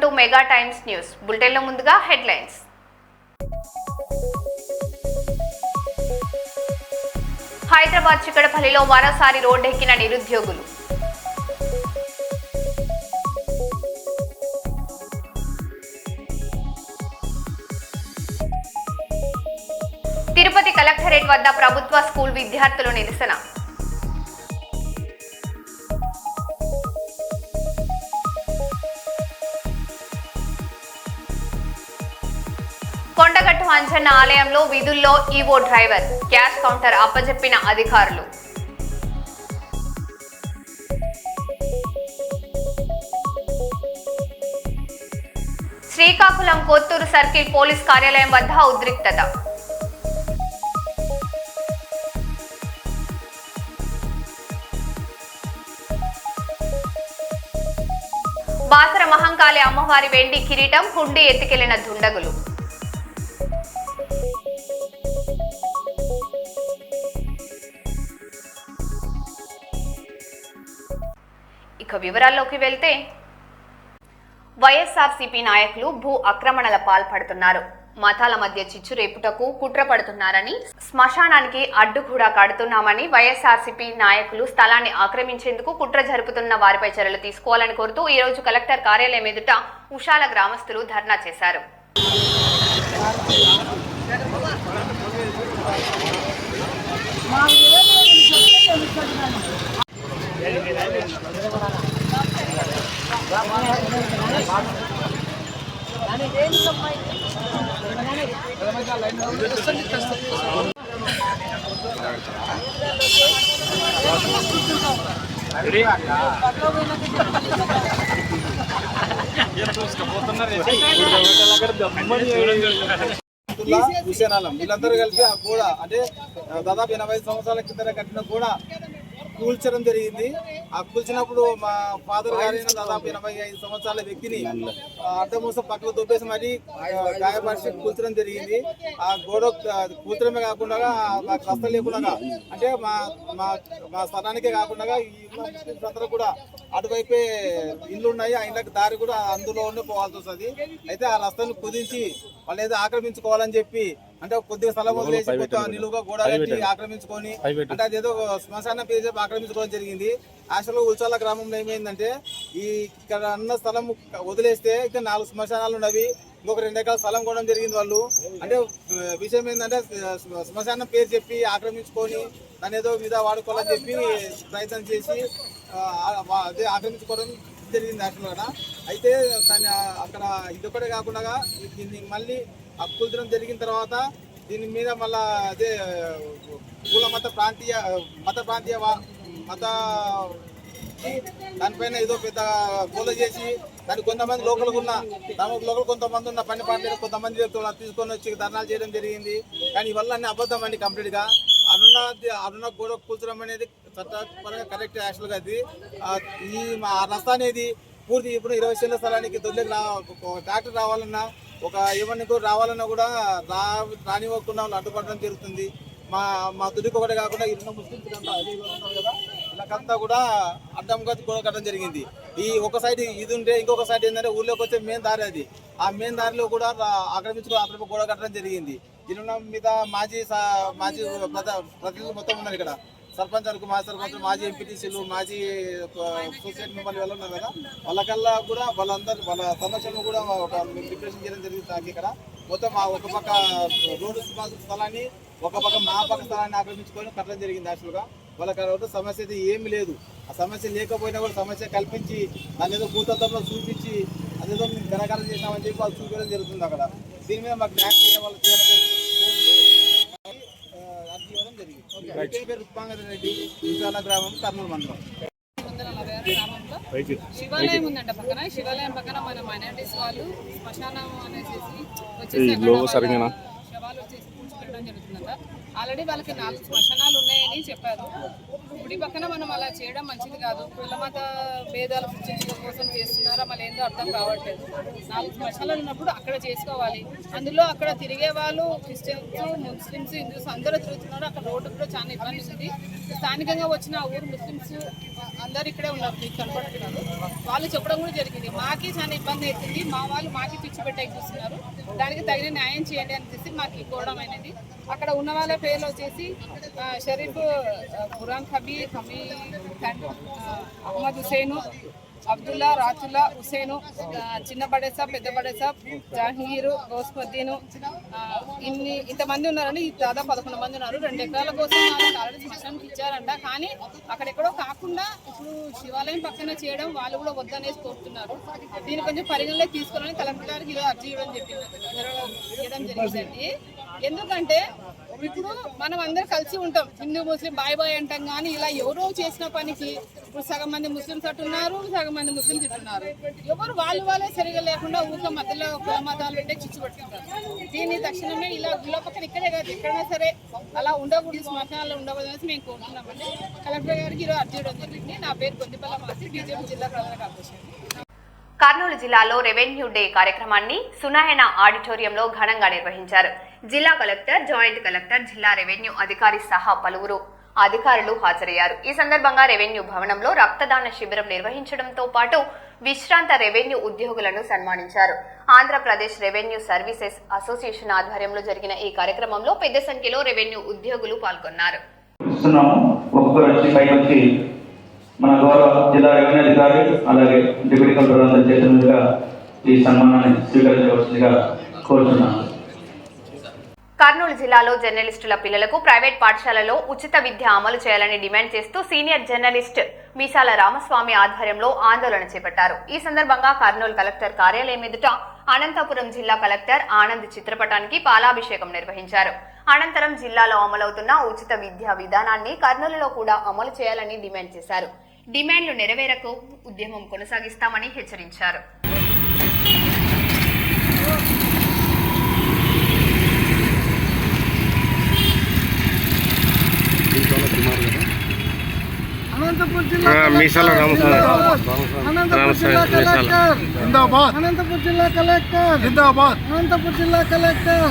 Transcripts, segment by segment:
Welcome to mega times news bulletin లో ముందుగా headlines. Hyderabad చిక్కడపల్లిలో మరోసారి రోడ్డెక్కిన నిరుద్యోగులు. తిరుపతి కలెక్టరేట్ వద్ద ప్రభుత్వ స్కూల్ విద్యార్థులు నిరసన. కొండగట్టు అంజన్న ఆలయంలో విధుల్లో ఈవో డ్రైవర్, క్యాష్ కౌంటర్ అప్పజెప్పిన అధికారులు. శ్రీకాకుళం కొత్తూరు సర్కిల్ పోలీస్ కార్యాలయం వద్ద ఉద్రిక్తత. బాసర మహంకాళి అమ్మవారి వెండి కిరీటం హుండీ ఎత్తికెళ్లిన దుండగులు. ఇక వివరాల్లోకి వెళ్తే, వైఎస్ఆర్సీపీ నాయకులు భూ ఆక్రమణల పాల్పడుతున్నారు. మతాల మధ్య చిచ్చు రేపుటకు కుట్ర పడుతున్నారని, శ్మశానానికి అడ్డు కూడా కడుతున్నామని వైఎస్ఆర్సీపీ నాయకులు స్థలాన్ని ఆక్రమించేందుకు కుట్ర జరుపుతున్న వారిపై చర్యలు తీసుకోవాలని కోరుతూ ఈ రోజు కలెక్టర్ కార్యాలయం ఎదుట ఉషాల గ్రామస్తులు ధర్నా చేశారు. వీళ్ళందరూ కలిసి ఆ గోడ అంటే దాదాపు 80 సంవత్సరాల కింద కట్టిన గోడ కూల్చడం జరిగింది. ఆ కూల్చినప్పుడు మా ఫాదర్ గారైన దాదాపు 85 సంవత్సరాల వ్యక్తిని అడ్డమూస పక్కకు దొబ్బేసి మరీ గాయపరిచి కూల్చడం జరిగింది. ఆ గోడ కూల్చడమే కాకుండా మాకు కష్టం లేకుండా అంటే మా స్థలానికే కాకుండా ఈ ముస్లిమ్స్ అందరూ కూడా అటువైపే ఇల్లు ఉన్నాయి. ఆ ఇళ్ళకి దారి కూడా అందులోనే పోవాల్సి వస్తుంది. అయితే ఆ రస్తాను కుదించి వాళ్ళు ఏదో ఆక్రమించుకోవాలని చెప్పి అంటే కొద్దిగా స్థలం వదిలేసి నిలువుగా గోడ కట్టి ఆక్రమించుకొని అంటే అదేదో శ్మశాన పేరు చెప్పి ఆక్రమించుకోవడం జరిగింది. యాక్చువల్గా ఉల్చాల గ్రామంలో ఏమైందంటే ఇక్కడ అన్న స్థలం వదిలేస్తే ఇక్కడ 4 శ్మశానాలు ఉన్నవి. ఇంకొక 2 ఎకరాల స్థలం కొనడం జరిగింది. వాళ్ళు అంటే విషయం ఏంటంటే శ్మశానం పేరు చెప్పి ఆక్రమించుకొని దాని ఏదో మీద వాడుకోవాలని చెప్పి ప్రయత్నం చేసి అదే ఆక్రమించుకోవడం జరిగింది యాక్చువల్గా. అయితే దాన్ని అక్కడ ఇదొక్కటే కాకుండా దీన్ని మళ్ళీ కూల్చడం జరిగిన తర్వాత దీని మీద మళ్ళా అదే కుల మత ప్రాంతీయ దానిపైన ఏదో పెద్ద గోల చేసి దాన్ని కొంతమంది లోకల్ కొంతమంది ఉన్న పని పార్టీలు కొంతమంది తీసుకొని వచ్చి ధర్నాలు చేయడం జరిగింది. కానీ ఇవల్ల అన్ని అబద్ధం అండి. కంప్లీట్గా అరుణ గోడ కూల్చడం అనేది చట్టపరంగా కరెక్ట్. యాక్చువల్గా అది ఈ రస్తా అనేది పూర్తి ఇప్పుడు 20 సెంట్ల స్థలానికి దొరికి ట్రాక్టర్ రావాలన్నా ఒక ఏమన్నా రావాలన్నా కూడా రానివ్వకుండా వాళ్ళు అడ్డుపడడం జరుగుతుంది. మా తుదికి ఒకటే కాకుండా ఇరున్న ముస్లింస్ కదా వీళ్ళకంతా కూడా అడ్డంగా గోడ కట్టడం జరిగింది. ఈ ఒక సైడ్ ఇది ఉంటే ఇంకొక సైడ్ ఏంటంటే ఊళ్ళోకి వచ్చే మెయిన్ దారి అది. ఆ మెయిన్ దారిలో కూడా ఆక్రమించుకొని గోడ కట్టడం జరిగింది. దీని మీద మాజీ ప్రతినిధులు మొత్తం ఉన్నారు. ఇక్కడ సర్పంచ్ వరకు మాజీ సర్పంచ్, మాజీ ఎంపీటీసీలు, మాజీ సొసైటీ మెంబర్లు వాళ్ళు ఉన్నారు కదా. వాళ్ళకల్లా కూడా వాళ్ళందరూ వాళ్ళ సమస్యలను కూడా ఒక డిప్రెషన్ చేయడం జరిగింది. ఇక్కడ మొత్తం ఒక పక్క రోడ్డు స్థలాన్ని ఒక పక్క మా పక్క స్థలాన్ని ఆక్రమించుకొని కట్టడం జరిగింది. యాక్చువల్గా వాళ్ళకి సమస్య అయితే ఏమి లేదు. ఆ సమస్య లేకపోయినా కూడా సమస్య కల్పించి దాని ఏదో భూతత్వంలో చూపించి అదేదో మేము ఘనకారం చేసినామని చెప్పి వాళ్ళు చూపించడం జరుగుతుంది. అక్కడ దీని మీద మాకు న్యాయం చేయ వాళ్ళు అర్జీ ఇవ్వడం జరిగింది. పేరు రుక్మాంగారెడ్డి, ఇంచాల గ్రామం, కర్నూలు మండలం. శివాలయం ఉందంట పక్కన. శివాలయం పక్కన మన మైనారిటీస్ వాళ్ళు శ్మశానం అనేసి వచ్చేసి శవాలు వచ్చేసి పూడ్చిపెట్టడం జరుగుతుందంట. ఆల్రెడీ వాళ్ళకి 4 శ్మశానాలు ఉన్నాయని చెప్పారు. గుడి పక్కన మనం అలా చేయడం మంచిది కాదు. కుల మత భేదాలు సృష్టించడం కోసం చేస్తున్నారా మళ్ళీ ఏందో అర్థం కావట్లేదు. 4 శ్మశానాలు ఉన్నప్పుడు అక్కడ చేసుకోవాలి. అందులో అక్కడ తిరిగే వాళ్ళు క్రిస్టియన్స్, ముస్లిమ్స్, హిందూస్ అందరూ తిరుగుతున్నారు. అక్కడ రోడ్డు కూడా చాలా ఇబ్బంది ఉంది. స్థానికంగా వచ్చిన ఆ ఊరు ముస్లిమ్స్ అందరు ఇక్కడే ఉన్నారు, మీకు కనపడుతున్నారు. వాళ్ళు చెప్పడం కూడా జరిగింది, మాకి చాలా ఇబ్బంది అవుతుంది, మా వాళ్ళు మాకి పిచ్చి పెట్టేకి చూస్తున్నారు, దానికి తగిన న్యాయం చేయండి అని చెప్పి మాకు కోవడం అనేది. అక్కడ ఉన్న వాళ్ళ పేర్లు వచ్చేసి షరీఫ్, ఖురాన్ ఖబీర్, అహ్మద్ హుసేను, అబ్దుల్లా, రాతుల్లా, హుసేను, చిన్న బడేసా, పెద్ద బడేసా, జహీరు, గౌస్మద్దీను, ఇంతమంది ఉన్నారని దాదాపు 11 మంది ఉన్నారు. 2 ఎకరాల కోసం ఆల్రెడీ శ్మశానానికి ఇచ్చారంట. కానీ అక్కడెక్కడో కాకుండా ఇప్పుడు శివాలయం పక్కన చేయడం వాళ్ళు కూడా వద్దనేసి కోరుతున్నారు. దీన్ని కొంచెం పరిగణలోకి తీసుకోవాలని కలెక్టర్ గారికి ఇలా అర్జీ ఇవ్వడం జరిగిందండి. ఎందుకంటే ఇప్పుడు మనం అందరు కలిసి ఉంటాం, హిందూ ముస్లిం బాయ్ బాయ్ అంటాం. కానీ ఇలా ఎవరో చేసిన పనికి ఇప్పుడు సగం మంది ముస్లిమ్స్ అట్టున్నారు, సగం మంది ముస్లిమ్స్ ఇట్టున్నారు. ఎవరు వాళ్ళే సరిగా లేకుండా ఊళ్ళో మధ్యలో కుల మతాలు పెట్టే చిచ్చు పట్టుకుంటారు. దీన్ని తక్షణమే ఇలా గుళ్ళ పక్కన ఇక్కడే కాదు ఎక్కడైనా సరే అలా ఉండకూడదు, శ్మశానాల్లో ఉండకూడదు అనేసి మేము కోరుతున్నామండి. కలెక్టర్ గారికి ఈరోజు అర్జీ ఇవ్వడం జరిగింది. నా పేరు కొద్దిపల్ల మాసి, బీజేపీ జిల్లా ప్రధాన కార్యదర్శి. కర్నూలు జిల్లాలో రెవెన్యూ డే కార్యక్రమాన్ని సునాయన ఆడిటోరియంలో ఘనంగా నిర్వహించారు. జిల్లా కలెక్టర్, జాయింట్ కలెక్టర్, జిల్లా రెవెన్యూ అధికారి సహా పలువురు అధికారులు హాజరయ్యారు. ఈ సందర్భంగా రెవెన్యూ భవనంలో రక్తదాన శిబిరం నిర్వహించడంతో పాటు విశ్రాంత రెవెన్యూ ఉద్యోగులను సన్మానించారు. ఆంధ్రప్రదేశ్ రెవెన్యూ సర్వీసెస్ అసోసియేషన్ ఆధ్వర్యంలో జరిగిన ఈ కార్యక్రమంలో పెద్ద సంఖ్యలో రెవెన్యూ ఉద్యోగులు పాల్గొన్నారు. మన గౌరవ జిల్లా రెవెన్యూ అధికారి అలాగే డిప్యూటీ కలెక్టర్ అందరూ చేసినట్టుగా ఈ సన్మానాన్ని స్వీకరించవలసిందిగా కోరుతున్నాను. కర్నూలు జిల్లాలో జర్నలిస్టుల పిల్లలకు ప్రైవేట్ పాఠశాలలో ఉచిత విద్య అమలు చేయాలని డిమాండ్ చేస్తూ సీనియర్ జర్నలిస్ట్ మీసాల రామస్వామి ఆధ్వర్యంలో ఆందోళన చేపట్టారు. ఈ సందర్భంగా కర్నూలు కలెక్టర్ కార్యాలయం ఎదుట అనంతపురం జిల్లా కలెక్టర్ ఆనంద్ చిత్రపటానికి పాలాభిషేకం నిర్వహించారు. అనంతరం జిల్లాలో అమలవుతున్న ఉచిత విద్యా విధానాన్ని కర్నూలులో కూడా అమలు చేయాలని డిమాండ్ చేశారు. డిమాండ్లు నెరవేరకు ఉద్యమం కొనసాగిస్తామని హెచ్చరించారు. అనంతపురం జిల్లా కలెక్టర్ అనంతపురం జిల్లా కలెక్టర్ అనంతపురం జిల్లా కలెక్టర్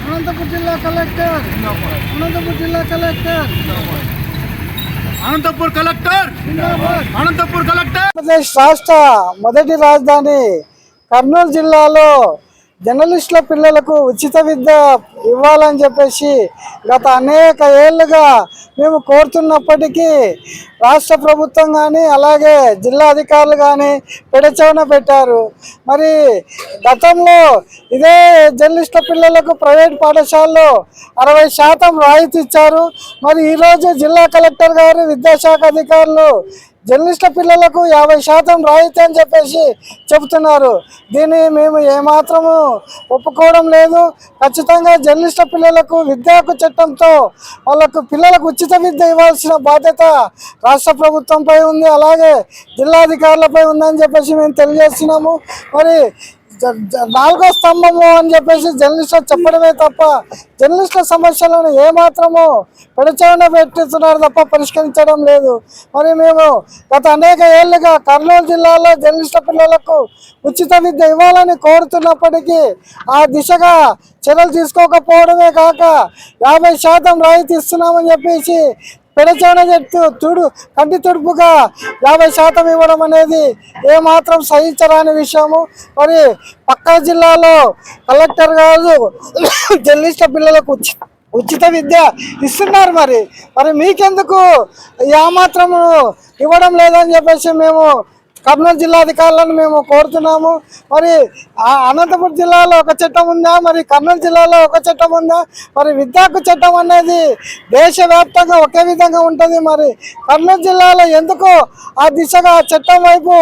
అనంతపురం జిల్లా కలెక్టర్ అనంతపురం జిల్లా collector Anantapuram collector Anantapuram collector. Andhra Pradesh రాష్ట్ర మొదటి రాజధాని కర్నూలు జిల్లాలో జర్నలిస్టుల పిల్లలకు ఉచిత విద్య ఇవ్వాలని చెప్పేసి గత అనేక ఏళ్ళుగా మేము కోరుతున్నప్పటికీ రాష్ట్ర ప్రభుత్వం కానీ అలాగే జిల్లా అధికారులు కానీ పెడచెవిన పెట్టారు. మరి గతంలో ఇదే జర్నలిస్టుల పిల్లలకు ప్రైవేట్ పాఠశాలలో 60% రాయితీ ఇచ్చారు. మరి ఈరోజు జిల్లా కలెక్టర్ గారు, విద్యాశాఖ అధికారులు జర్నలిస్టుల పిల్లలకు 50% రాయితీ అని చెప్పేసి చెబుతున్నారు. దీన్ని మేము ఏమాత్రము ఒప్పుకోవడం లేదు. ఖచ్చితంగా జర్నలిస్టుల పిల్లలకు విద్యా హక్కు చట్టంతో వాళ్ళకు పిల్లలకు ఉచిత విద్య ఇవ్వాల్సిన బాధ్యత రాష్ట్ర ప్రభుత్వంపై ఉంది, అలాగే జిల్లాధికారులపై ఉందని చెప్పేసి మేము తెలియజేస్తున్నాము. మరి 4వ స్తంభము అని చెప్పేసి జర్నలిస్టులు చెప్పడమే తప్ప జర్నలిస్టుల సమస్యలను ఏమాత్రము పెడచెవిన పెట్టుతున్నారు తప్ప పరిష్కరించడం లేదు. మరి మేము గత అనేక ఏళ్ళుగా కర్నూలు జిల్లాలో జర్నలిస్టుల పిల్లలకు ఉచిత విద్య ఇవ్వాలని కోరుతున్నప్పటికీ ఆ దిశగా చర్యలు తీసుకోకపోవడమే కాక 50% రాయితీ ఇస్తున్నామని చెప్పేసి పెడచెవిన చెట్టు కంటి తుడుపుగా 50% ఇవ్వడం అనేది ఏమాత్రం సహించరాని విషయము. మరి పక్క జిల్లాలో కలెక్టర్ గారు జర్నలిస్టుల పిల్లలకు ఉచిత విద్య ఇస్తున్నారు. మరి మీకెందుకు ఏమాత్రము ఇవ్వడం లేదని చెప్పేసి మేము కర్నూలు జిల్లా అధికారులను మేము కోరుతున్నాము. మరి అనంతపురం జిల్లాలో ఒక చట్టం ఉందా, మరి కర్నూలు జిల్లాలో ఒక చట్టం ఉందా? మరి విద్యాకు చట్టం అనేది దేశవ్యాప్తంగా ఒకే విధంగా ఉంటుంది. మరి కర్నూలు జిల్లాలో ఎందుకు ఆ దిశగా చట్టం వైపు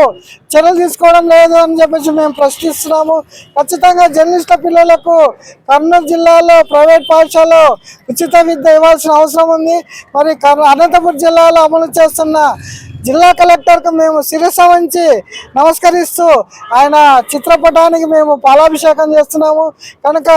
చర్యలు తీసుకోవడం లేదు అని చెప్పేసి మేము ప్రశ్నిస్తున్నాము. ఖచ్చితంగా జర్నలిస్టుల పిల్లలకు కర్నూలు జిల్లాలో ప్రైవేట్ పాఠశాలలో ఉచిత విద్య ఇవ్వాల్సిన అవసరం ఉంది. మరి అనంతపురం జిల్లాలో అమలు చేస్తున్న జిల్లా కలెక్టర్కు మేము శిరస వంచి నమస్కరిస్తూ ఆయన చిత్రపటానికి మేము పాలాభిషేకం చేస్తున్నాము. కనుక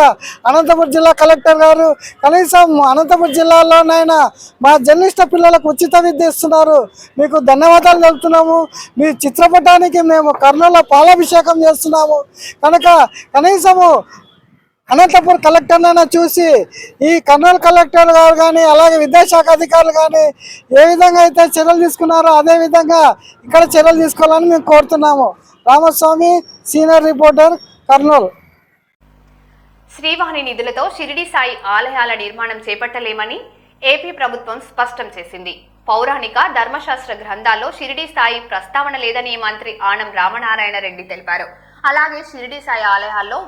అనంతపురం జిల్లా కలెక్టర్ గారు కనీసం అనంతపురం జిల్లాలోనైనా మా జర్నలిస్టు పిల్లలకు ఉచిత విద్య ఇస్తున్నారు, మీకు ధన్యవాదాలు తెలుపుతున్నాము. మీ చిత్రపటానికి మేము కర్నూలులో పాలాభిషేకం చేస్తున్నాము. కనుక కనీసము అనంతపురం కలెక్టర్నైనా చూసి ఈ కర్నూలు కలెక్టర్ గారు కానీ అలాగే విద్యాశాఖ అధికారులు కానీ ఏ విధంగా అయితే చర్యలు తీసుకున్నారో అదే విధంగా ఇక్కడ చర్యలు తీసుకోవాలని మేము కోరుతున్నాము. Ramaswamy, senior reporter, Kurnool. శ్రీవాణి నిధులతో షిరిడి సాయి ఆలయాల నిర్మాణం చేపట్టలేమని ఏపీ ప్రభుత్వం స్పష్టం చేసింది. పౌరాణిక ధర్మశాస్త్ర గ్రంథాల్లో షిరిడి సాయి ప్రస్తావన లేదని మంత్రి ఆనం రామనారాయణ రెడ్డి తెలిపారు. అలాగే షిరిడి సాయి ఆలయాల్లో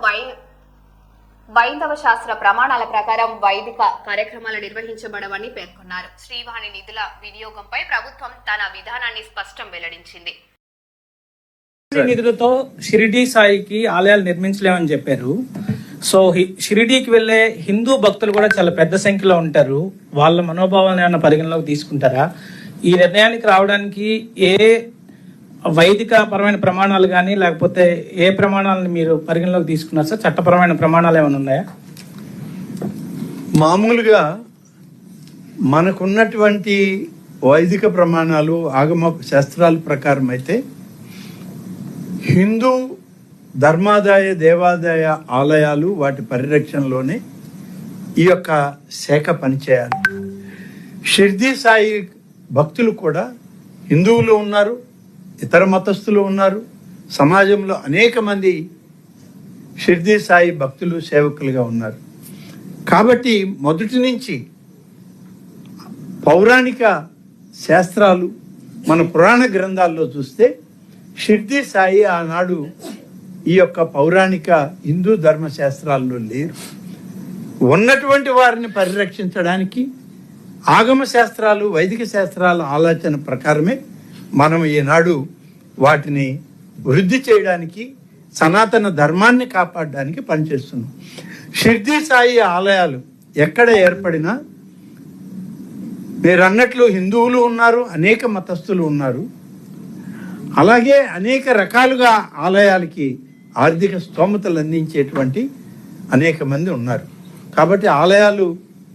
వైందవ శాస్త్ర ప్రమాణాల ప్రకారం వైదిక కార్యక్రమాలు నిర్వహించబడవని పేర్కొన్నారు. శ్రీవాణి నిధుల వినియోగంపై ప్రభుత్వం తన విధానాన్ని స్పష్టం వెల్లడించింది. నిధులతో షిరిడి సాయికి ఆలయాలు నిర్మించలేమని చెప్పారు. సో షిరిడీకి వెళ్లే హిందూ భక్తులు కూడా చాలా పెద్ద సంఖ్యలో ఉంటారు. వాళ్ళ మనోభావాలను ఏమైనా పరిగణలోకి తీసుకుంటారా? ఈ నిర్ణయానికి రావడానికి ఏ వైదిక పరమైన ప్రమాణాలు కానీ లేకపోతే ఏ ప్రమాణాలను మీరు పరిగణలోకి తీసుకున్నారు సార్? చట్టపరమైన ప్రమాణాలు ఏమైనా ఉన్నాయా? మామూలుగా మనకున్నటువంటి వైదిక ప్రమాణాలు ఆగమ శాస్త్రాల ప్రకారం అయితే హిందూ ధర్మాదాయ దేవాదాయ ఆలయాలు వాటి పరిరక్షణలోనే ఈ యొక్క శాఖ పనిచేయాలి. షిర్డీ సాయి భక్తులు కూడా హిందువులు ఉన్నారు, ఇతర మతస్థులు ఉన్నారు. సమాజంలో అనేక మంది షిర్డీ సాయి భక్తులు సేవకులుగా ఉన్నారు. కాబట్టి మొదటి నుంచి పౌరాణిక శాస్త్రాలు మన పురాణ గ్రంథాల్లో చూస్తే షిర్డీ సాయి ఆనాడు ఈ యొక్క పౌరాణిక హిందూ ధర్మశాస్త్రాల్లో లేరు. ఉన్నటువంటి వారిని పరిరక్షించడానికి ఆగమ శాస్త్రాలు వైదిక శాస్త్రాల ఆలోచన ప్రకారమే మనం ఈనాడు వాటిని వృద్ధి చేయడానికి సనాతన ధర్మాన్ని కాపాడడానికి పనిచేస్తున్నాం. షిర్డీ సాయి ఆలయాలు ఎక్కడ ఏర్పడినా మీరు అన్నట్లు హిందువులు ఉన్నారు, అనేక మతస్థులు ఉన్నారు. అలాగే అనేక రకాలుగా ఆలయాలకి ఆర్థిక స్తోమతలు అందించేటువంటి అనేక మంది ఉన్నారు. కాబట్టి ఆలయాలు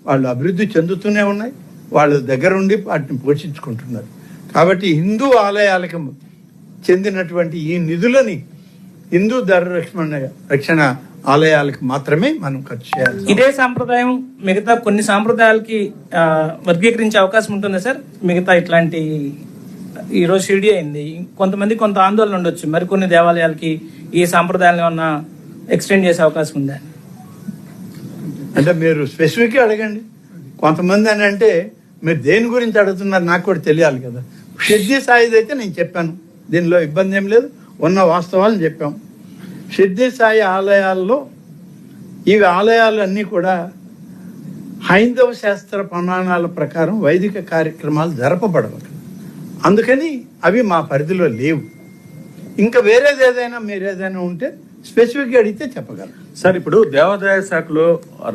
వాళ్ళు అభివృద్ధి చెందుతూనే ఉన్నాయి, వాళ్ళు దగ్గరుండి వాటిని పోషించుకుంటున్నారు. కాబట్టి హిందూ ఆలయాలకు చెందినటువంటి ఈ నిధులని హిందూ రక్షణ ఆలయాలకు మాత్రమే మనం ఖర్చు చేయాలి. ఇదే సాంప్రదాయం మిగతా కొన్ని సాంప్రదాయాలకి వర్గీకరించే అవకాశం ఉంటుందా సార్? మిగతా ఇట్లాంటి ఈరోజు షిరిడి అయింది, కొంతమంది కొంత ఆందోళన ఉండొచ్చు, మరికొన్ని దేవాలయాలకి ఈ సాంప్రదాయాలను ఏమన్నా ఎక్స్టెండ్ చేసే అవకాశం ఉందా? అంటే మీరు స్పెసిఫిక్గా అడగండి. కొంతమంది అని అంటే మీరు దేని గురించి అడుగుతున్నారు నాకు కూడా తెలియాలి కదా. షిర్డీ సాయిది అయితే నేను చెప్పాను, దీనిలో ఇబ్బంది ఏం లేదు, ఉన్న వాస్తవాలను చెప్పాం. షిర్డీ సాయి ఆలయాల్లో ఈ ఆలయాలు అన్నీ కూడా హైందవ శాస్త్ర ప్రమాణాల ప్రకారం వైదిక కార్యక్రమాలు జరపబడవు, అందుకని అవి మా పరిధిలో లేవు. ఇంకా వేరేది ఏదైనా మీరు ఏదైనా ఉంటే స్పెసిఫిక్గా అడిగితే చెప్పగలరు. సార్, ఇప్పుడు దేవాదాయ శాఖలో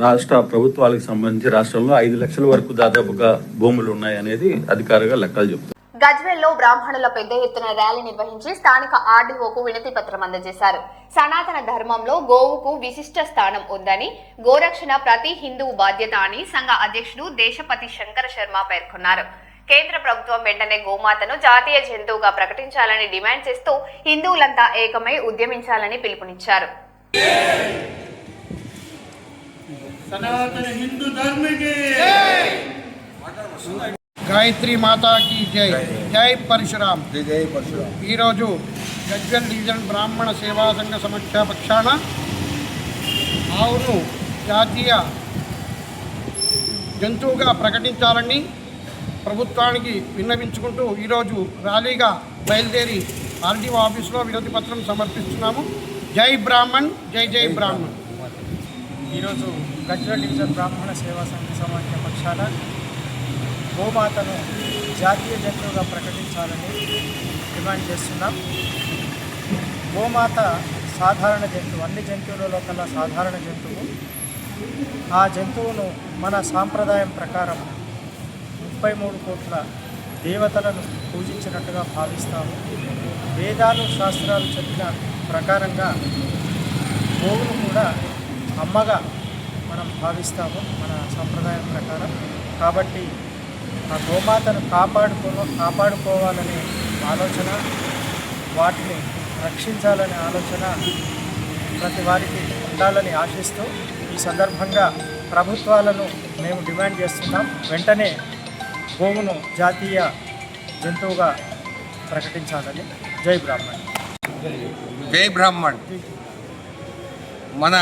రాష్ట్ర ప్రభుత్వాలకు సంబంధించి రాష్ట్రంలో 5 లక్షల వరకు దాదాపుగా భూములు ఉన్నాయనేది అధికారిగా లెక్కలు చెప్తారు. గజ్వేల్లో బ్రాహ్మణుల పెద్ద ఎత్తున ర్యాలీ నిర్వహించి స్థానిక ఆర్డీఓకు వినతి పత్రం అందజేశారు. సనాతన ధర్మంలో గోవుకు విశిష్ట స్థానం ఉందని, గోరక్షణ ప్రతి హిందువు బాధ్యత అని సంఘ అధ్యక్షుడు దేశపతి శంకర శర్మ పేర్కొన్నారు. కేంద్ర ప్రభుత్వం వెంటనే గోమాతను జాతీయ జంతువుగా ప్రకటించాలని డిమాండ్ చేస్తూ హిందువులంతా ఏకమై ఉద్యమించాలని పిలుపునిచ్చారు. గాయత్రి మాతాకి జై. జై పరశురామ్. ఈరోజు గజ్వేల్ డివిజన్ బ్రాహ్మణ సేవా సంఘ సమక్ష పక్షాన ఆవును జాతీయ జంతువుగా ప్రకటించాలని ప్రభుత్వానికి విన్నవించుకుంటూ ఈరోజు ర్యాలీగా బయలుదేరి ఆర్డీఓ ఆఫీసులో వినతి పత్రం సమర్పిస్తున్నాము. జై బ్రాహ్మణ్, జై జై బ్రాహ్మణ్. ఈరోజు గజ్వేల్ డివిజన్ బ్రాహ్మణ సేవా సంఘ సమాఖ్య పక్షాన గోమాతను జాతీయ జంతువుగా ప్రకటించాలని డిమాండ్ చేస్తున్నాం. గోమాత సాధారణ జంతువు, అన్ని జంతువులలో కన్నా సాధారణ జంతువు. ఆ జంతువును మన సాంప్రదాయం ప్రకారం 33 కోట్ల దేవతలను పూజించినట్టుగా భావిస్తాము. వేదాలు శాస్త్రాలు చెప్పిన ప్రకారంగా గోవును కూడా అమ్మగా మనం భావిస్తాము మన సంప్రదాయం ప్రకారం. కాబట్టి ఆ గోమాతను కాపాడుకోవాలనే ఆలోచన, వాటిని రక్షించాలనే ఆలోచన ప్రతి వారికి ఉండాలని ఆశిస్తూ ఈ సందర్భంగా ప్రభుత్వాలను మేము డిమాండ్ చేస్తున్నాం. వెంటనే గోవును జాతీయ జంతువుగా ప్రకటించాలని. జై బ్రాహ్మణ్. జై బ్రాహ్మణ్. మన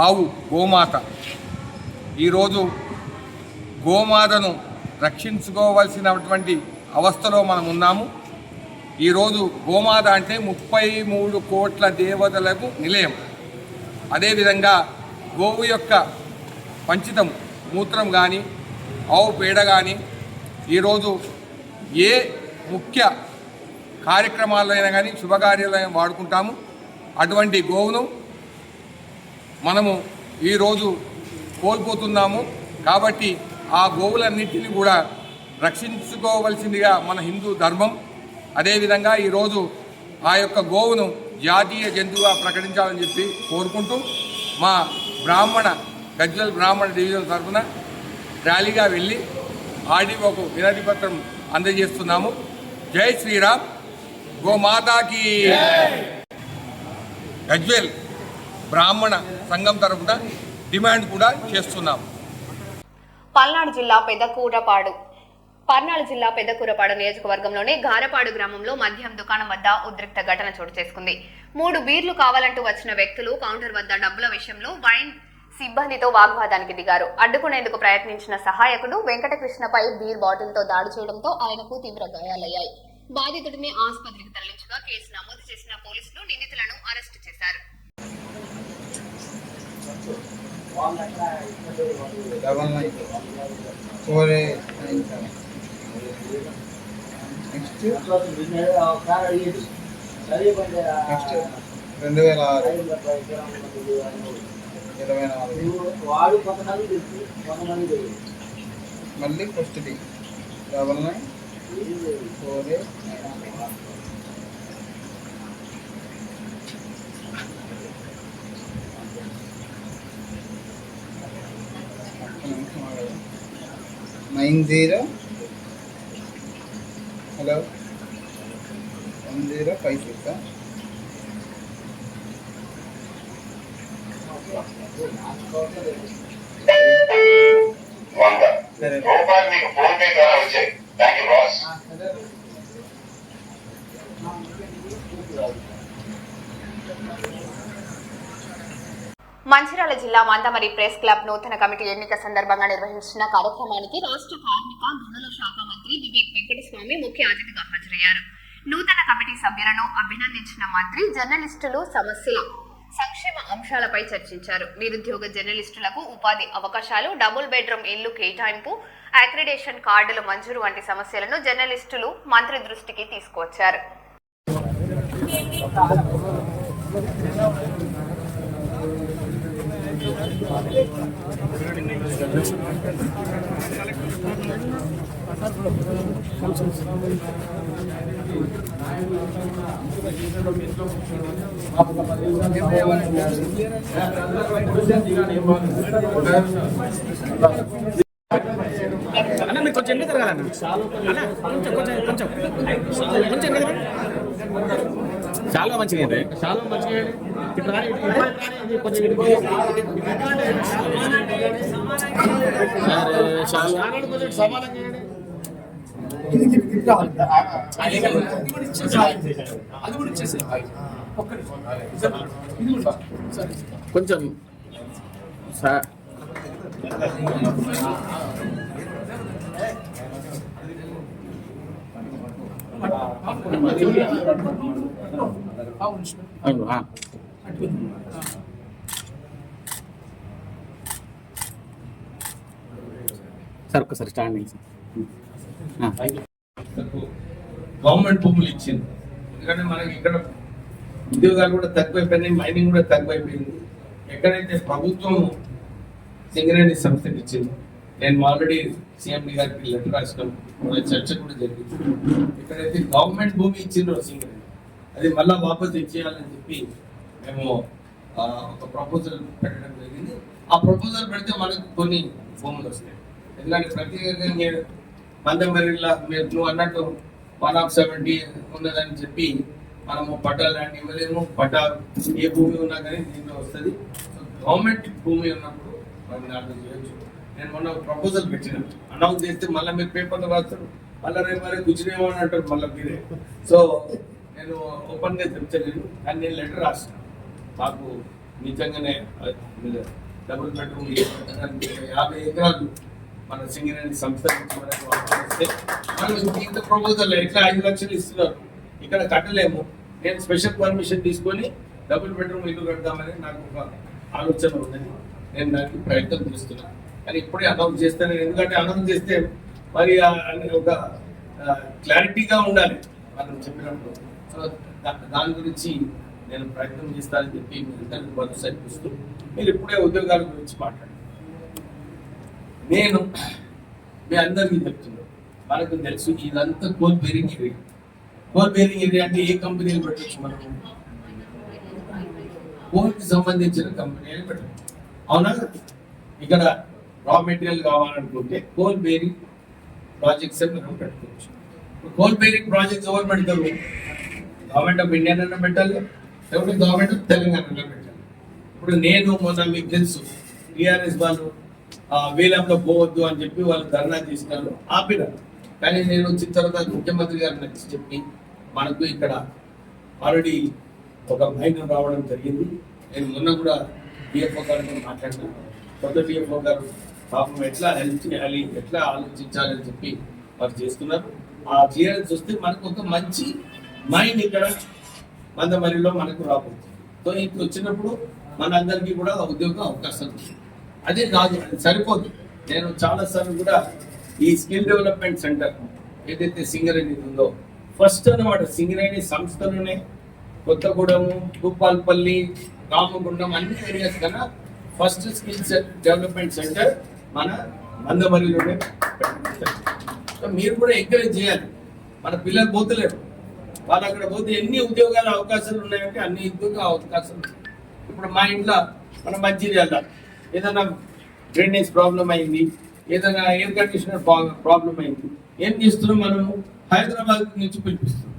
ఆవు గోమాత, ఈరోజు గోమాతను రక్షించుకోవాల్సినటువంటి అవస్థలో మనం ఉన్నాము. ఈరోజు గోమాత అంటే 33 కోట్ల దేవతలకు నిలయం. అదేవిధంగా గోవు యొక్క పంచితం మూత్రం కానీ ఆవు పేడ కానీ ఈరోజు ఏ ముఖ్య కార్యక్రమాల్లో అయినా కానీ శుభకార్యాలైనా వాడుకుంటాము. అటువంటి గోవును మనము ఈరోజు కోల్పోతున్నాము. కాబట్టి ఆ గోవులన్నింటినీ కూడా రక్షించుకోవలసిందిగా మన హిందూ ధర్మం. అదేవిధంగా ఈరోజు ఆ యొక్క గోవును జాతీయ జంతువుగా ప్రకటించాలని చెప్పి కోరుకుంటూ మా గజ్వేల్ బ్రాహ్మణ డివిజన్ తరఫున ర్యాలీగా వెళ్ళి ఆర్డీఓకు వినతి పత్రం అందజేస్తున్నాము. జై శ్రీరామ్. గోమాతాకి. గజ్వేల్ బ్రాహ్మణ సంఘం తరఫున డిమాండ్ కూడా చేస్తున్నాము. పల్నాడు జిల్లా పెద్దకూరపాడు నియోజకవర్గంలోని గారపాడు గ్రామంలో మద్యం దుకాణం వద్ద ఉద్రిక్త ఘటన చోటు చేసుకుంది. 3 బీర్లు కావాలంటూ వచ్చిన వ్యక్తులు కౌంటర్ వద్ద డబ్బుల విషయంలో వైన్ సిబ్బందితో వాగ్వాదానికి దిగారు. అడ్డుకునేందుకు ప్రయత్నించిన సహాయకుడు వెంకటకృష్ణపై బీర్ బాటిల్తో దాడి చేయడంతో ఆయనకు తీవ్ర గాయాలయ్యాయి. బాధితుడిని ఆసుపత్రికి తరలించగా కేసు నమోదు చేసిన పోలీసులు నిందితులను అరెస్టు చేశారు. మళ్ళీ ఫస్ట్ 9948. హలో 1056. మంచిర్యాల జిల్లా మందమరి ప్రెస్ క్లబ్ నూతన కమిటీ ఎన్నిక సందర్భంగా నిర్వహించిన కార్యక్రమానికి రాష్ట్ర కార్మిక గనుల శాఖ మంత్రి వివేక్ వెంకటస్వామి ముఖ్య అతిథిగా హాజరయ్యారు. నూతన కమిటీ సభ్యులను అభినందించిన మంత్రి జర్నలిస్టులు సమస్యల సంక్షేమ అంశాలపై చర్చించారు. నిరుద్యోగ జర్నలిస్టులకు ఉపాధి అవకాశాలు, డబుల్ బెడ్రూమ్ ఇల్లు కేటాయింపు, అక్రిడేషన్ కార్డుల మంజూరు వంటి సమస్యలను జర్నలిస్టులు మంత్రి దృష్టికి తీసుకువచ్చారు. కొంచెం చాలా మంచిగా కొంచెం సార్ ఒకసారి స్టాండింగ్ గవర్నమెంట్ భూములు ఇచ్చింది. ఎందుకంటే మనకి ఇక్కడ ఉద్యోగాలు కూడా తక్కువైపోయినాయి, మైనింగ్ కూడా తక్కువైపోయింది. ఎక్కడైతే ప్రభుత్వం సింగరేణి సంస్థకి ఇచ్చింది, నేను ఆల్రెడీ సీఎండి గారికి లెటర్ రాసినాం, మన చర్చ కూడా జరిగింది. ఎక్కడైతే గవర్నమెంట్ భూమి ఇచ్చిండ్రో సింగరేణి, అది మళ్ళా వాపసు ఇచ్చేయాలని చెప్పి మేము ఒక ప్రపోజల్ పెట్టడం జరిగింది. ఆ ప్రపోజల్ పెడితే మనకు కొన్ని భూములు వస్తాయి. ఎందుకంటే ప్రత్యేకంగా మందమరిలా మీరు నువ్వు అన్నట్టు 170 ఉన్నదని చెప్పి మనము పట్టా ల్యాండ్ ఇవ్వలేము. పట్టా ఏ భూమి ఉన్నా కానీ దీంట్లో వస్తుంది. గవర్నమెంట్ భూమి ఉన్నప్పుడు మనం దాంట్లో చేయొచ్చు. నేను మొన్న ప్రపోజల్ పెట్టినాను, అనౌన్స్ చేస్తే మళ్ళీ మీరు పేపర్లో రాస్తారు, మళ్ళీ రేపు మరీ కూర్చునేమో అని అంటారు మళ్ళీ మీరే. సో నేను ఓపెన్గా చెప్తలేను, కానీ నేను లెటర్ రాస్తాను. మాకు నిజంగానే డబుల్ బెడ్రూమ్ 50 ఎకరాలు మన సింగరేణి సంస్థ నుంచి మనకు వస్తే మనం ఇంత ప్రపోజల్ ఎట్లా 5 లక్షలు ఇస్తున్నారు, ఇక్కడ కట్టలేము. నేను స్పెషల్ పర్మిషన్ తీసుకొని డబుల్ బెడ్రూమ్ ఇల్లు కడదామని నాకు ఒక ఆలోచన ఉన్నది. నేను దానికి ప్రయత్నం చేస్తున్నాను, కానీ ఇప్పుడే అనౌన్స్ చేస్తాను. ఎందుకంటే అనౌన్స్ చేస్తే మరి ఒక క్లారిటీగా ఉండాలి మనం చెప్పినప్పుడు. సో దాని గురించి నేను ప్రయత్నం చేస్తానని చెప్పి మీ అందరికీ భరోసా ఇస్తూ, మీరు ఇప్పుడే ఉద్యోగాల గురించి మాట్లాడండి. నేను మీ అందరికీ చెప్తున్నాను, మనకు తెలుసు ఇదంతా coal bearing area. Coal bearing area అంటే ఏ కంపెనీలు పెట్టచ్చు? మనం కోల్కి సంబంధించిన కంపెనీలు పెట్టచ్చు, అవునా? ఇక్కడ రా మెటీరియల్ కావాలనుకుంటే కోల్ బేరింగ్ ప్రాజెక్ట్స్ మనం పెట్టుకోవచ్చు. కోల్ బేరింగ్ ప్రాజెక్ట్స్ ఎవరు పెడతారు? గవర్నమెంట్ ఆఫ్ ఇండియా అన్న పెట్టాలి, లేకపోతే గవర్నమెంట్ ఆఫ్ తెలంగాణలో పెట్టాలి. ఇప్పుడు నేను మొన్న మీకు తెలుసు టీఆర్ఎస్ వాళ్ళు వేలంలో పోవద్దు అని చెప్పి వాళ్ళు ధర్నా చేసినారు, ఆపినారు. కానీ నేను వచ్చిన తర్వాత ముఖ్యమంత్రి గారు నచ్చి చెప్పి మనకు ఇక్కడ ఆల్రెడీ ఒక మైనర్ రావడం జరిగింది. నేను మొన్న కూడా డిఎఫ్ఓ గారితో మాట్లాడినాను. కొత్త డిఎఫ్ఓ గారు పాపం ఎట్లా హెల్ప్ చేయాలి, ఎట్లా ఆలోచించాలని చెప్పి వారు చేస్తున్నారు. ఆ క్లియరెన్స్ వస్తే మనకు ఒక మంచి మైండ్ ఇక్కడ మందమరిలో మనకు రాబోతుంది. సో ఇప్పుడు వచ్చినప్పుడు మనందరికీ కూడా ఉద్యోగ అవకాశం ఉంది. అదే కాదు, అది సరిపోదు. నేను చాలాసార్లు కూడా ఈ స్కిల్ డెవలప్మెంట్ సెంటర్ ఏదైతే సింగరేణి ఉందో, ఫస్ట్ అన్నమాట సింగరేణి సంస్థలోనే కొత్తగూడెము, భూపాల్పల్లి, రామగుండం అన్ని ఏరియాస్ కన్నా ఫస్ట్ స్కిల్స్ డెవలప్మెంట్ సెంటర్ మన మందమరిలోనే పెట్టారు. సో మీరు కూడా ఎంకరేజ్ చేయాలి. మన పిల్లలు పోతలేరు, వాళ్ళు అక్కడ పోతే ఎన్ని ఉద్యోగాల అవకాశాలు ఉన్నాయంటే అన్ని ఉద్యోగ అవకాశాలు ఉన్నాయి. ఇప్పుడు మా ఇంట్లో మన మంచిర్యాల ఏదైనా డ్రైనేజ్ ప్రాబ్లం అయింది, ఏదైనా ఎయిర్ కండిషనర్ ప్రాబ్లం అయింది, ఏం చేస్తున్నాం మనము? హైదరాబాద్ నుంచి పిలిపిస్తున్నాం.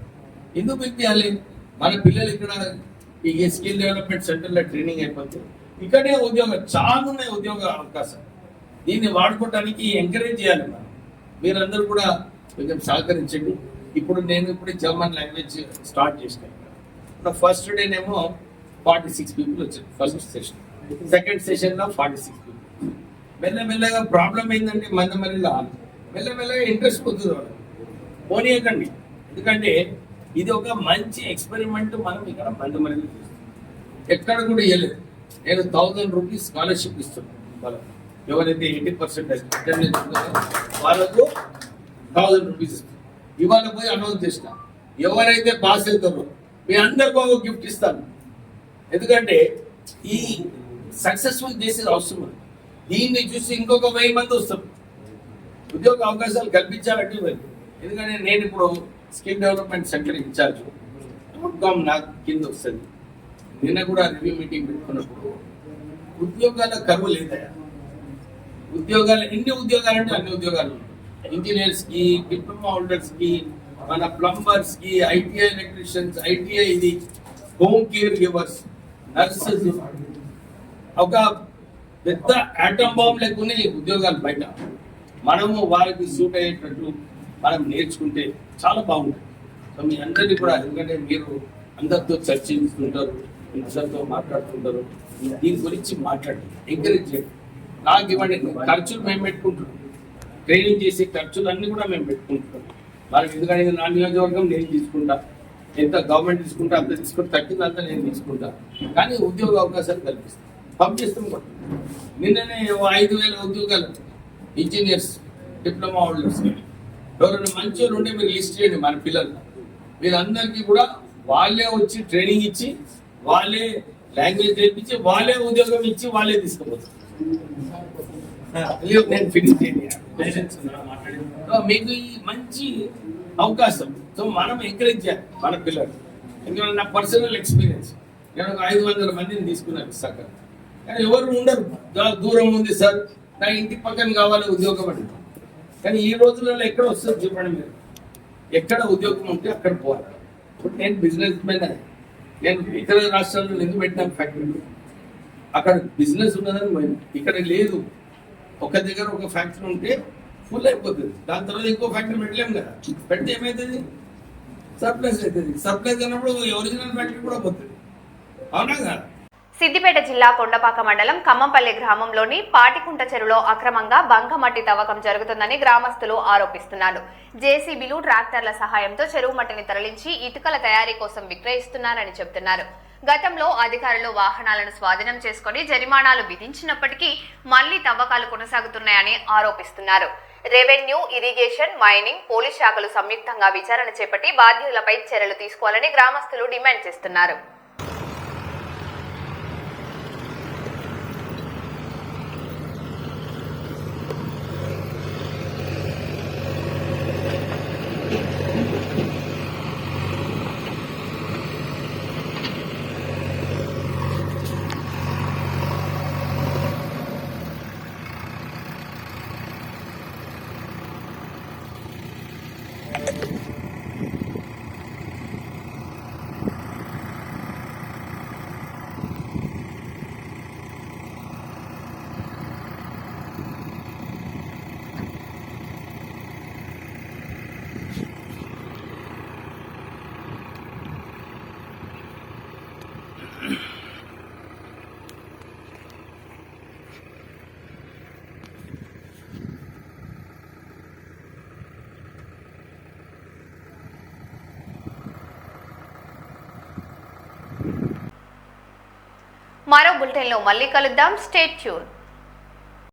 ఎందుకు పిలిపించాలి? మన పిల్లలు ఇక్కడ ఈ స్కిల్ డెవలప్మెంట్ సెంటర్లో ట్రైనింగ్ అయిపోతే ఇక్కడే ఉద్యోగం చాలా ఉన్నాయి, ఉద్యోగ అవకాశాలు. దీన్ని వాడుకోవడానికి ఎంకరేజ్ చేయాలి మనం. మీరందరూ కూడా కొంచెం సహకరించండి. ఇప్పుడు నేను జర్మన్ లాంగ్వేజ్ స్టార్ట్ చేసినాను. ఇప్పుడు ఫస్ట్ డేనేమో 46 పీపుల్ వచ్చారు ఫస్ట్ సెషన్, సెకండ్ సెషన్లో 46 పీపుల్. మెల్లమెల్లగా ప్రాబ్లం ఏంటంటే మందమరిలో మెల్లమెల్లగా ఇంట్రెస్ట్ పోతుంది వాళ్ళకి. పోనీయకండి, ఎందుకంటే ఇది ఒక మంచి ఎక్స్పెరిమెంట్ మనం ఇక్కడ మందమరిలో చేస్తాం. ఎక్కడ కూడా ఇవ్వలేదు. నేను 1000 రూపీస్ స్కాలర్షిప్ ఇస్తున్నాను వాళ్ళకి. ఎవరైతే 80% అటెండెన్స్ ఉందో వాళ్ళకు 1000 రూపీస్ ఇస్తాను. ఇవాళ పోయి అనౌన్స్ చేసిన ఎవరైతే పాస్ అవుతారో మీ అందరికీ ఒక గిఫ్ట్ ఇస్తాను. ఎందుకంటే ఈ సక్సెస్ఫుల్ చేసేది అవసరం. దీన్ని చూసి ఇంకొక 1000 మంది వస్తారు. ఉద్యోగ అవకాశాలు కల్పించాలంటే ఎందుకంటే నేను ఇప్పుడు skill development centre incharge, outcome నాకు కింద వస్తుంది. నిన్న కూడా రివ్యూ మీటింగ్ పెట్టుకున్నప్పుడు ఉద్యోగాల కరువు లేదా? ఉద్యోగాలు ఎన్ని ఉద్యోగాలు అంటే అన్ని ఉద్యోగాలు. ఇంజనీర్స్ కి, డిప్లొమా హోల్డర్స్ కి, మన ప్లంబర్స్ కి, ఐటీఐ ఎలక్ట్రీషియన్స్, ఐటీఐ ఇది హోమ్ కేర్ గివర్స్, నర్సెస్, ఒక పెద్ద ఆటమ్ బాంబ్ లెక్కునే ఉద్యోగాలు బయట. మనము వారికి సూట్ అయ్యేటట్టు మనం నేర్చుకుంటే చాలా బాగుంటుంది. సో మీ అందరినీ కూడా, ఎందుకంటే మీరు అందరితో చర్చించుకుంటారు, అందరితో మాట్లాడుతుంటారు, దీని గురించి మాట్లాడండి, ఎంకరేజ్ చేయండి. నాకు ఇవ్వండి, ఖర్చులు మేము పెట్టుకుంటున్నాం, ట్రైనింగ్ చేసే ఖర్చులు అన్నీ కూడా మేము పెట్టుకుంటున్నాం. వాళ్ళకి ఎందుకంటే నా నియోజకవర్గం నేను తీసుకుంటా, ఎంత గవర్నమెంట్ తీసుకుంటా అంత తీసుకుంటా, తగ్గిందంతా నేను తీసుకుంటా. కానీ ఉద్యోగ అవకాశాలు కల్పిస్తాను, పంపిస్తాం కూడా. నిన్ననే 5000 ఉద్యోగాలు ఇంజనీర్స్, డిప్లొమా హోల్డర్స్, ఎవరైనా మంచి ఉంటే మీరు లిస్ట్ చేయండి. మన పిల్లలు మీరందరికీ కూడా వాళ్ళే వచ్చి ట్రైనింగ్ ఇచ్చి, వాళ్ళే లాంగ్వేజ్ నేర్పించి, వాళ్ళే ఉద్యోగం ఇచ్చి, వాళ్ళే తీసుకుపోతారు. నేను ఫినిష్ మీకు ఈ మంచి అవకాశం. సో మనం ఎంకరేజ్ చేయాలి మన పిల్లలు. ఎందుకంటే నా పర్సనల్ ఎక్స్పీరియన్స్, నేను ఒక 500 మందిని తీసుకున్నాను విశాఖ. కానీ ఎవరు ఉండరు, దూరం ఉంది సార్, నా ఇంటి పక్కన కావాలి ఉద్యోగం అంటే. కానీ ఈ రోజులలో ఎక్కడ వస్తుంది చెప్పండి మీరు? ఎక్కడ ఉద్యోగం ఉంటే అక్కడ పోవాలి. ఇప్పుడు నేను బిజినెస్ మ్యాన్, నేను ఇతర రాష్ట్రాల్లో ఎందుకు పెట్టినాను ఫ్యాక్టరీ? అక్కడ బిజినెస్ ఉన్నదని పోయింది, ఇక్కడ లేదు. ఒక దగ్గర ఒక ఫ్యాక్టరీ ఉంటే ఫుల్ అయిపోతుంది, దాని తర్వాత ఇంకో ఫ్యాక్టరీ పెట్టలేము కదా. పెడితే ఏమవుతుంది? సర్ప్లస్ అవుతుంది. సర్ప్లస్ అయినప్పుడు ఒరిజినల్ ఫ్యాక్టరీ కూడా పోతుంది. అవునా కదా? సిద్దిపేట జిల్లా కొండపాక మండలం ఖమ్మంపల్లి గ్రామంలోని పాటికుంట చెరువులో అక్రమంగా బంకమట్టి తవ్వకం జరుగుతుందని గ్రామస్తులు ఆరోపిస్తున్నారు. జేసీబీలు, ట్రాక్టర్ల సహాయంతో చెరువు మట్టిని తరలించి ఇటుకల తయారీ కోసం విక్రయిస్తున్నారని చెబుతున్నారు. గతంలో అధికారులు వాహనాలను స్వాధీనం చేసుకుని జరిమానాలు విధించినప్పటికీ మళ్లీ తవ్వకాలు కొనసాగుతున్నాయని ఆరోపిస్తున్నారు. రెవెన్యూ, ఇరిగేషన్, మైనింగ్, పోలీస్ శాఖలు సంయుక్తంగా విచారణ చేపట్టి బాధ్యులపై చర్యలు తీసుకోవాలని గ్రామస్తులు డిమాండ్ చేస్తున్నారు. మరో బులెటిన్లో మళ్ళీ కలుద్దాం. Stay tune.